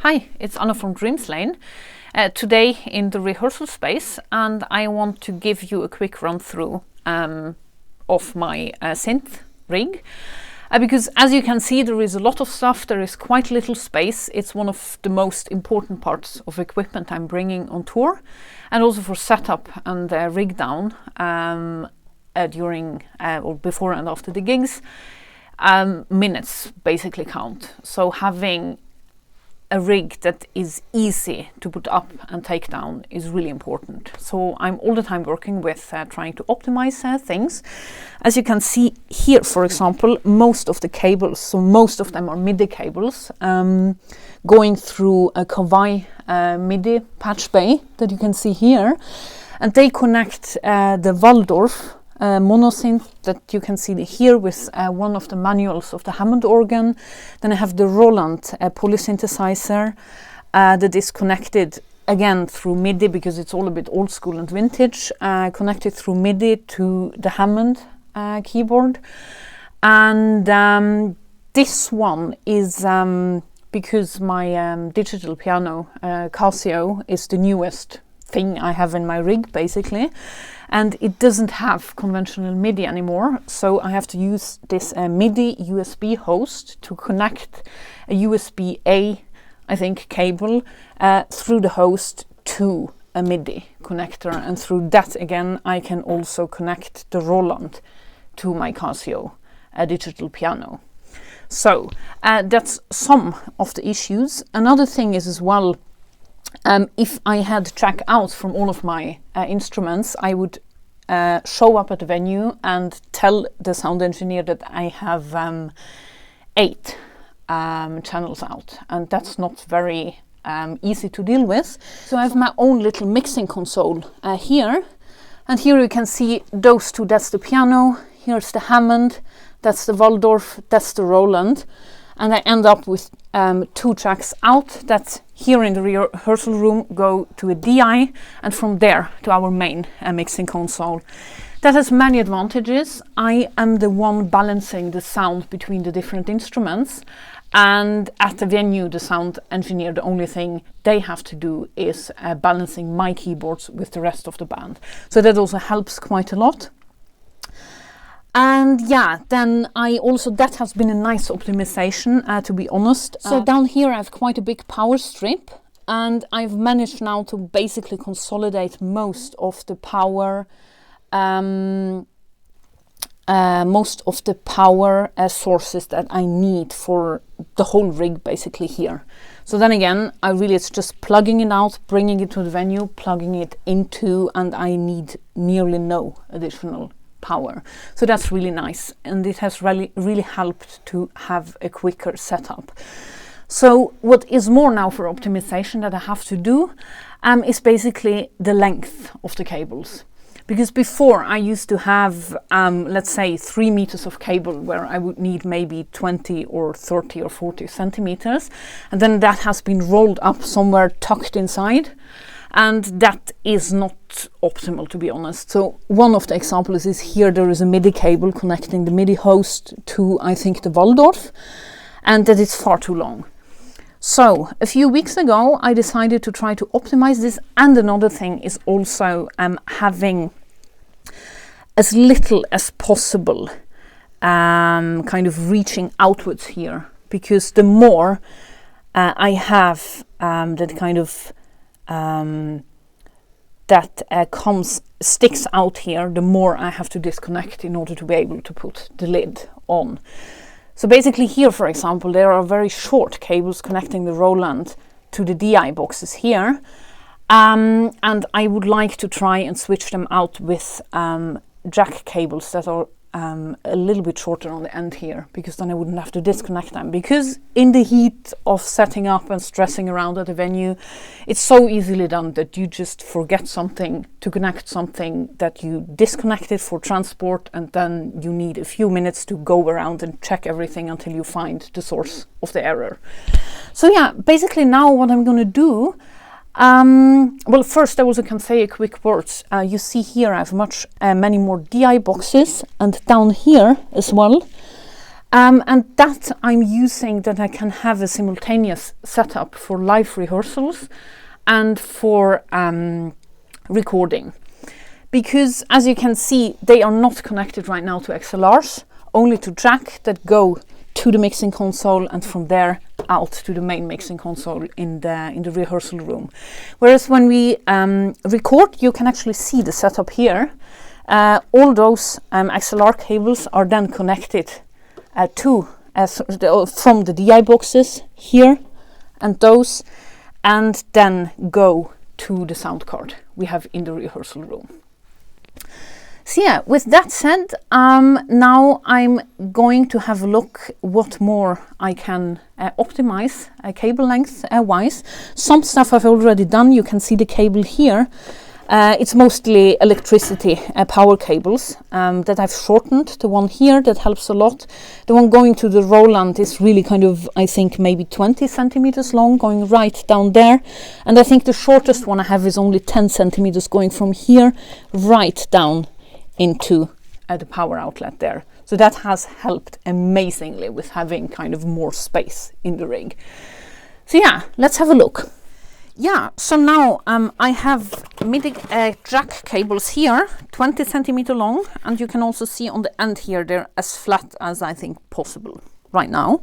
Hi, it's Anna from Dreamslains. Today in the rehearsal space, and I want to give you a quick run through of my synth rig. Because as you can see, there is a lot of stuff, there is quite little space. It's one of the most important parts of equipment I'm bringing on tour, and also for setup and rig down during or before and after the gigs. Minutes basically count. So having a rig that is easy to put up and take down is really important. So I'm all the time working with trying to optimize things. As you can see here, for example, most of the cables, so most of them are MIDI cables, going through a Kawai MIDI patch bay that you can see here. And they connect the Waldorf monosynth that you can see here with one of the manuals of the Hammond organ. Then I have the Roland polysynthesizer that is connected again through MIDI, because it's all a bit old school and vintage, connected through MIDI to the Hammond keyboard. And this one is because my digital piano Casio is the newest thing I have in my rig basically, and it doesn't have conventional MIDI anymore, so I have to use this MIDI USB host to connect a USB-A, I think, cable through the host to a MIDI connector, and through that again I can also connect the Roland to my Casio digital piano. So that's some of the issues. Another thing is as well, if I had track outs from all of my instruments, I would show up at the venue and tell the sound engineer that I have 8 channels out, and that's not very easy to deal with. So I have my own little mixing console here, and here you can see those two. That's the piano, here's the Hammond, that's the Waldorf, that's the Roland, and I end up with 2 tracks out that here in the rehearsal room go to a DI, and from there to our main mixing console. That has many advantages. I am the one balancing the sound between the different instruments, and at the venue the sound engineer, the only thing they have to do is balancing my keyboards with the rest of the band. So that also helps quite a lot. And yeah, then that has been a nice optimization, to be honest. So down here I have quite a big power strip, and I've managed now to basically consolidate most of the power sources that I need for the whole rig basically here. So then again, it's just plugging it out, bringing it to the venue, plugging it into, and I need nearly no additional power. So that's really nice, and it has really helped to have a quicker setup. So what is more now for optimization that I have to do is basically the length of the cables. Because before I used to have, let's say 3 meters of cable, where I would need maybe 20 or 30 or 40 centimeters. And then that has been rolled up somewhere tucked inside. And that is not optimal, to be honest. So one of the examples is here. There is a MIDI cable connecting the MIDI host to, I think, the Waldorf, and that is far too long. So a few weeks ago, I decided to try to optimize this. And another thing is also having as little as possible kind of reaching outwards here, because the more I have that kind of sticks out here, the more I have to disconnect in order to be able to put the lid on. So basically here, for example, there are very short cables connecting the Roland to the DI boxes here, and I would like to try and switch them out with jack cables that are a little bit shorter on the end here, because then I wouldn't have to disconnect them. Because in the heat of setting up and stressing around at a venue, it's so easily done that you just forget to connect something that you disconnected for transport, and then you need a few minutes to go around and check everything until you find the source of the error. So yeah, basically now what I'm going to do, well, first I also can say a quick words. You see here I have many more DI boxes, and down here as well And that I'm using that I can have a simultaneous setup for live rehearsals and for recording. Because as you can see, they are not connected right now to XLRs, only to jack that go to the mixing console and from there out to the main mixing console in the rehearsal room. Whereas when we record, you can actually see the setup here. All those XLR cables are then connected from the DI boxes here and those, and then go to the sound card we have in the rehearsal room. So yeah, with that said, now I'm going to have a look what more I can optimize cable length wise. Some stuff I've already done. You can see the cable here. It's mostly electricity power cables that I've shortened. The one here, that helps a lot. The one going to the Roland is really kind of, I think, maybe 20 centimeters long, going right down there. And I think the shortest one I have is only 10 centimeters, going from here right down into the power outlet there. So that has helped amazingly with having kind of more space in the rig. So yeah, let's have a look. Yeah, so now I have MIDI jack cables here, 20 centimeter long, and you can also see on the end here they're as flat as I think possible right now.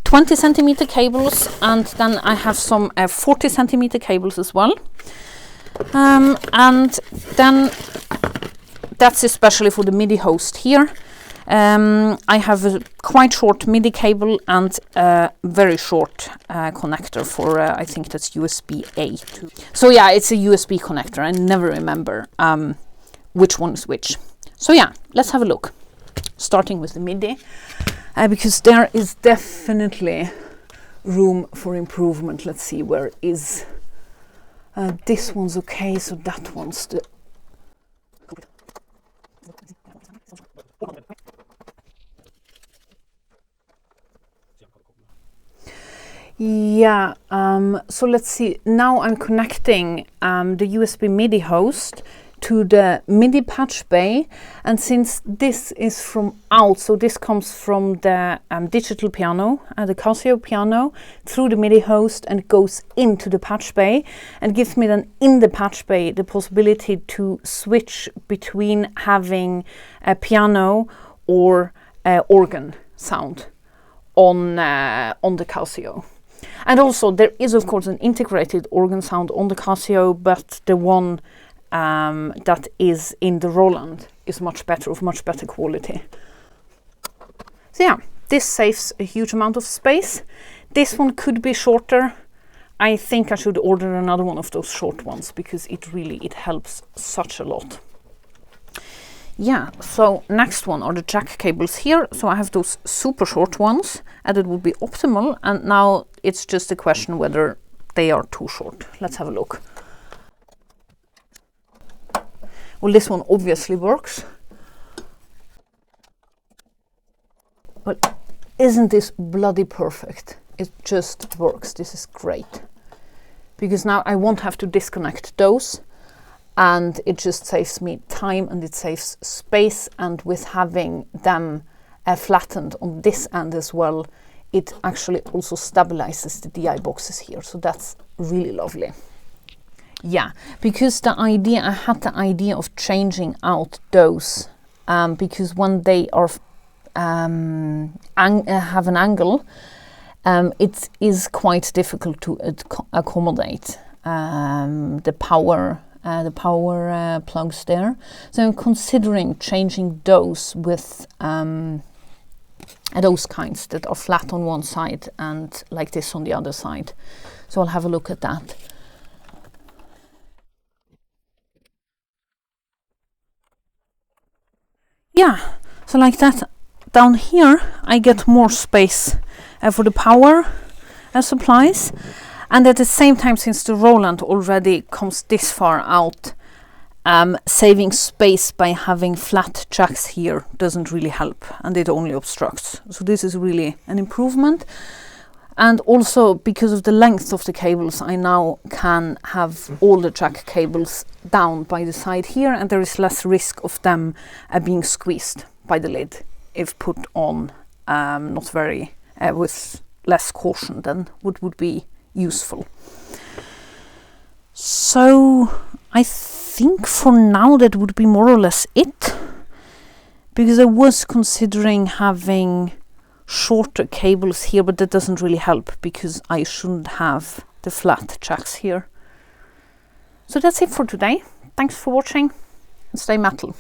20 centimeter cables, and then I have some 40 centimeter cables as well. And then that's especially for the MIDI host here. I have a quite short MIDI cable and a very short connector for, I think that's USB-A. So yeah, it's a USB connector. I never remember which one is which. So yeah, let's have a look. Starting with the MIDI, because there is definitely room for improvement. Let's see, where is this one's okay, so that one's the yeah, so let's see. Now I'm connecting the USB MIDI host to the MIDI patch bay, and since this is from out, so this comes from the digital piano, the Casio piano, through the MIDI host and goes into the patch bay, and gives me then in the patch bay the possibility to switch between having a piano or organ sound on the Casio. And also there is of course an integrated organ sound on the Casio, but the one that is in the Roland is much better, of much better quality. So yeah, this saves a huge amount of space. This one could be shorter. I think I should order another one of those short ones, because it helps such a lot. Yeah, so next one are the jack cables here. So I have those super short ones, and it would be optimal. And now it's just a question whether they are too short. Let's have a look. Well, this one obviously works. Well, isn't this bloody perfect? It just works. This is great. Because now I won't have to disconnect those. And it just saves me time and it saves space, and with having them flattened on this end as well, it actually also stabilizes the DI boxes here, so that's really lovely. Yeah, because I had the idea of changing out those because when they are have an angle, it is quite difficult to accommodate the power plugs there. So I'm considering changing those with those kinds that are flat on one side and like this on the other side. So I'll have a look at that. Yeah, so like that. Down here I get more space for the power supplies. And at the same time, since the Roland already comes this far out, saving space by having flat jacks here doesn't really help, and it only obstructs. So this is really an improvement. And also because of the length of the cables, I now can have all the jack cables down by the side here, and there is less risk of them being squeezed by the lid if put on not very, with less caution than what would be useful. So I think for now that would be more or less it, because I was considering having shorter cables here, but that doesn't really help because I shouldn't have the flat jacks here. So that's it for today. Thanks for watching and stay metal.